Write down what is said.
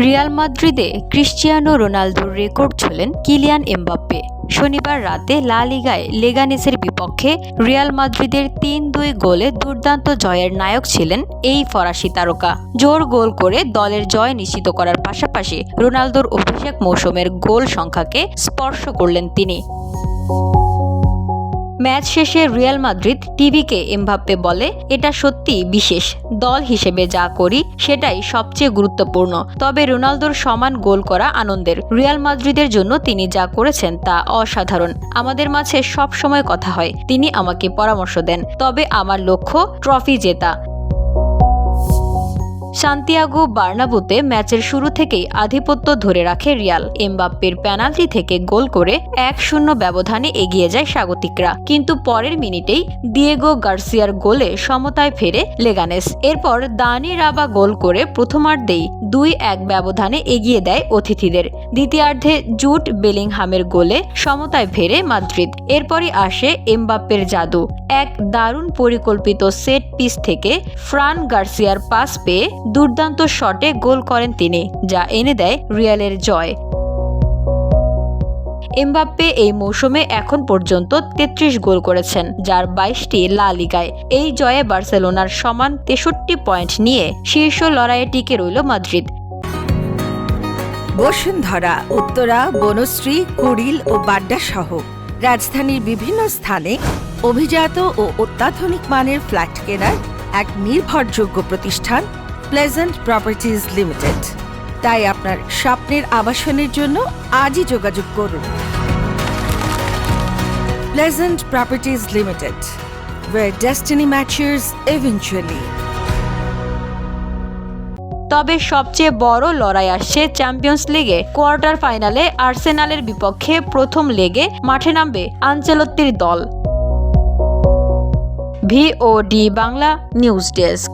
Real মাদ্রিদে Cristiano রোনালদোর record ছুঁলেন Kylian Mbappe. শনিবার রাতে লা লিগায় লেগানেসের বিপক্ষে রিয়াল মাদ্রিদের ৩-২ গোলে দুর্দান্ত জয়ের নায়ক ছিলেন এই ফরাসি তারকা। জোর গোল করে দলের জয় নিশ্চিত করার পাশাপাশি রোনালদোর অভিষেক মৌসুমের গোল সংখ্যাকে স্পর্শ করলেন তিনি। ম্যাচ শেষে রিয়াল মাদ্রিদ টিভিকে এমবাপ্পে বলে, এটা সত্যি বিশেষ। দল হিসেবে যা করি সেটাই সবচেয়ে গুরুত্বপূর্ণ। তবে রোনালদোর সমান গোল করা আনন্দের। রিয়াল মাদ্রিদের জন্য তিনি যা করেছেন তা অসাধারণ। আমাদের মাঝে সব সময় কথা হয়, তিনি আমাকে পরামর্শ দেন। তবে আমার লক্ষ্য ট্রফি জেতা। সান্তিয়াগো বার্নাব্যুতে ম্যাচের শুরু থেকেই আধিপত্য ধরে রাখে রিয়াল। এমবাপ্পের পেনাল্টি থেকে গোল করে ১-০ ব্যবধানে এগিয়ে যায় স্বাগতিকরা, কিন্তু পরের মিনিটেই দিয়েগো গার্সিয়ার গোলে সমতায় ফেরে লেগানেস। এরপর দানি রাবা গোল করে প্রথমার্ধেই ২-১ ব্যবধানে এগিয়ে দেয় অতিথিদের। দ্বিতীয়ার্ধে জুট বেলিংহামের গোলে সমতায় ফেরে মাদ্রিদ। এরপরই আসে এমবাপ্পের জাদু। এক দারুণ পরিকল্পিত সেট পিস থেকে ফ্রান গার্সিয়ার পাস পেয়ে দুর্দান্ত শটে গোল করেন তিনি, যা এনে দেয় রিয়ালের জয়। এমবাপ্পে এই মৌসুমে এখন পর্যন্ত ৩৩ গোল করেছেন, যার ২২টি লা লিগায়। এই জয়ে বার্সেলোনার সমান ৬৩ পয়েন্ট নিয়ে শীর্ষ লড়াইয়ে টিকে রইল মাদ্রিদ। বসুন্ধরা, উত্তরা, বনশ্রী, কুড়িল ও বাড্ডা সহ রাজধানীর বিভিন্ন স্থানে অভিজাত ও অত্যাধুনিক মানের ফ্ল্যাট কেনার এক নির্ভরযোগ্য প্রতিষ্ঠান প্লেজেন্ট প্রপার্টিজ লিমিটেড। তাই আপনার স্বপ্নের আবাসনের জন্য আজই যোগাযোগ করুন। Pleasant properties limited, where destiny matches eventually. তবে সবচেয়ে বড় লড়াই আসছে চ্যাম্পিয়ন্স লিগে। কোয়ার্টার ফাইনালে আর্সেনালের বিপক্ষে প্রথম লেগে মাঠে নামবে আনচেলত্তির দল। VOD Bangla news desk.